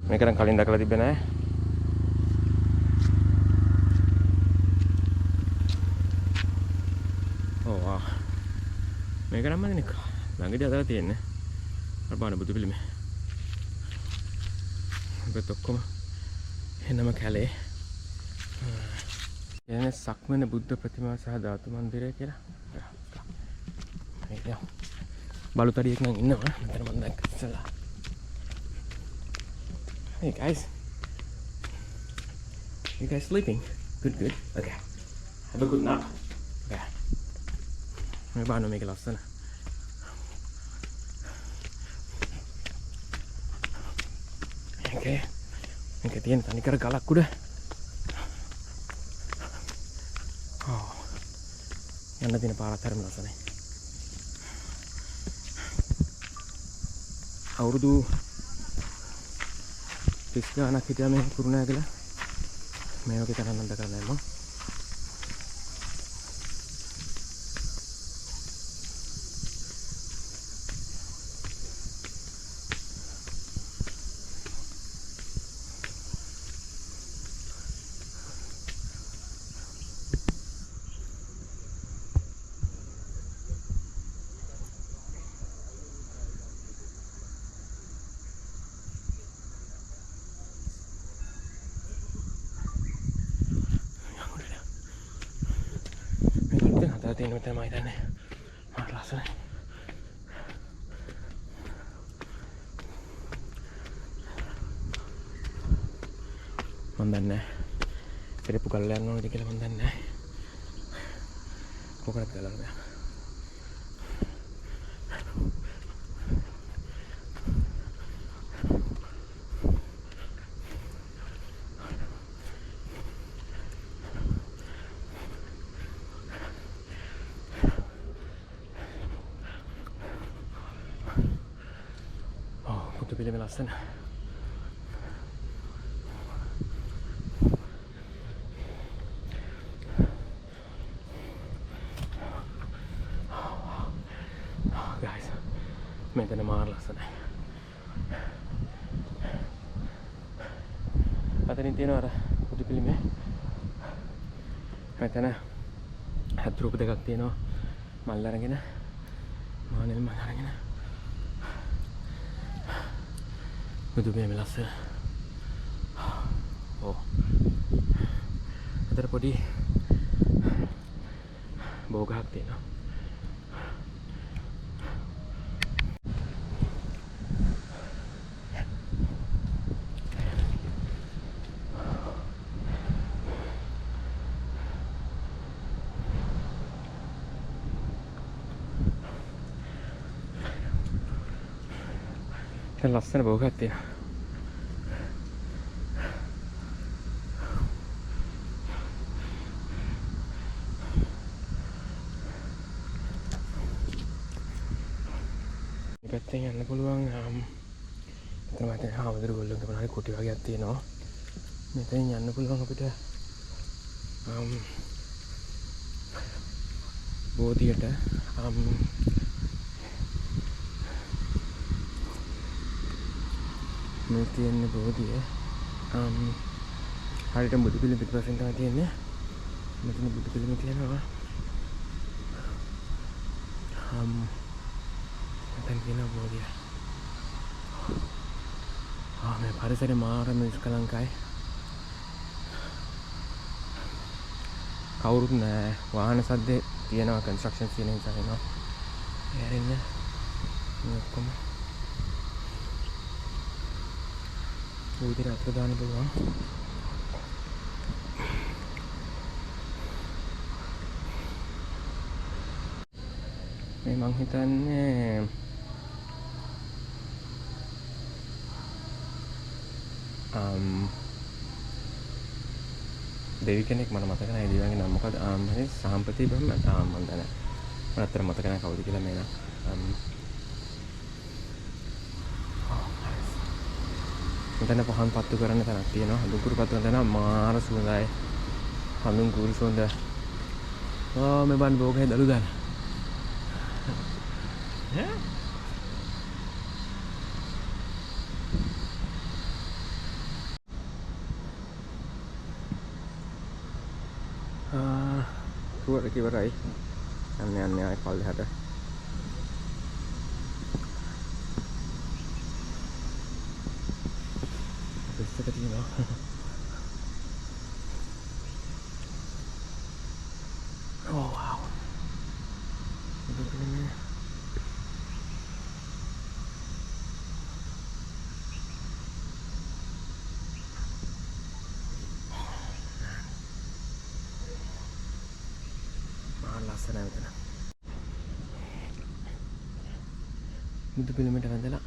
මේක නම් කලින් දැකලා තිබ්බේ නෑ. ඕ වා. මේක නම් මම නේ ළඟදී හදලා තියෙන්නේ. අර බලන්න බුදු පිළිමේ. මේකත් ඔක්කොම එනම කැලේ. එන්නේ සක්මන බුද්ධ ප්‍රතිමා සහ ධාතු මන්දිරය කියලා. ඒක බලුතරියෙක් නම් ඉන්නවා. මෙතන මම දැක්ක ඉස්සලා. Hey guys. You guys sleeping? Good, good. Okay. Have a good nap. Okay. මේ බලන්න මේක ලස්සන. Okay. මේක තියෙන තනිකර ගලක් උඩ. Oh. යන්න තියෙන පාරත් හරිම ලස්සනයි. අවුරුදු 30 ගානක් හිටියා මේ කුරුණෑගල. මේ වගේ තරම් නම් දැකලා නැහැ මම. තියෙන මෙතන මම හිතන්නේ මාත් ලස්සනයි. මම දන්නේ නැහැ. පෙරපු කල්ල යන්න ඕනද කියලා මම දන්නේ නැහැ. කොකරත් ගලලා බෑ. පිළිමේ ලස්සන. Guys, මෙතන මාර ලස්සනයි. අතනින් තියෙනවා අර බුදු පිළිමේ. මෙතන හත් රූප දෙකක් තියෙනවා. මල් අරගෙන මානෙල් මල් අරගෙන බුදු පිළිමේ ලස්සන. ඕ. අතර පොඩි බෝගහක් තියෙනවා. ලස්සන බෝගහක් තියෙනවා. මේ පැත්තෙන් යන්න පුළුවන්. මෙතන මට ආවදරු ගොල්ලන්ගේ මොනවාරි කුටි වගේක් තියෙනවා. මෙතෙන් යන්න පුළුවන් අපිට. බෝධියට මේ තියෙන්නේ බෝධිය. හරියට බුදු පිළිම පිටපස්සෙන් තමයි තියෙන්නේ. මෙතන බුදු පිළිම තියෙනවා. මෙතන තියෙන බෝධිය. මේ පරිසරේ මාරම නිෂ්කලංකයි. කවුරුත් නැහැ. වාහන සද්දේ තියෙනවා. කන්ස්ට්‍රක්ෂන් තියෙන නිසා එනවා. එරින්න මේ ඔක්කොම බෝධියට අත දාන්න පුළුවන්. මේ මං හිතන්නේ දෙවි කෙනෙක් මට මතක නැහැ. දෙවියන්ගේ නම මොකද? හරි සාම්පති බ්‍රහ්ම මම දන්නේ නැහැ. මට අතර මතක නැහැ කවුද කියලා මේ නම්. මෙතන පහන් පත්තු කරන්න තැනක් තියෙනවා. හඳුන් කුරු පත්තු කරන තැන මාර සුවඳයි. හඳුන් කුරු සුවඳ. මේ බන් බෝගේ දලු දාන. ටුවර් එක ඉවරයි. යන්නේ ආයි පල්ලෙහාට. බස් එක තියෙනවා. Oh wow. ලස්සනයි මෙතන. බුදු පිළිමයට වැඳලා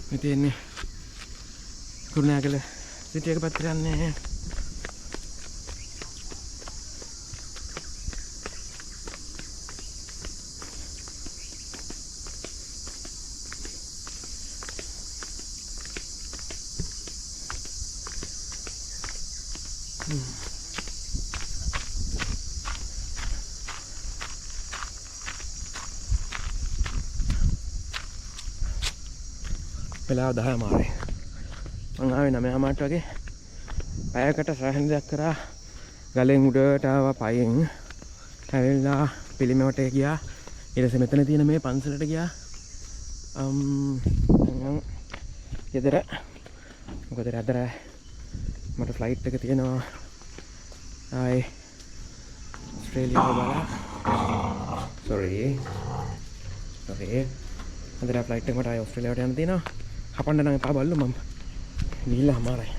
මේ තියෙන්නේ කුරුණෑගල සිටි එක පැත්තට යන්නේ. වෙලාව 10 මාරයි. මං ආවේ 9 මාට වගේ. පැයකට සෑහෙන දෙයක් කරා. ගලෙන් උඩට ආවා පයින්. ඇවිල්ලා පිළිමයට ගියා. ඊට පස්සේ මෙතන තියෙන මේ පන්සලට ගියා. ගෙදර මොකද රැදර මට ෆ්ලයිට් එක තියෙනවා. ආයි ඔස්ට්‍රේලියාව බලලා. sorry. අද ෆ්ලයිට් එක මට ආයි ඔස්ට්‍රේලියාවට යන්න තියෙනවා. කපන්න නම් එපා බල්ලෝ මම ගිහිල්ලා අමාරයි.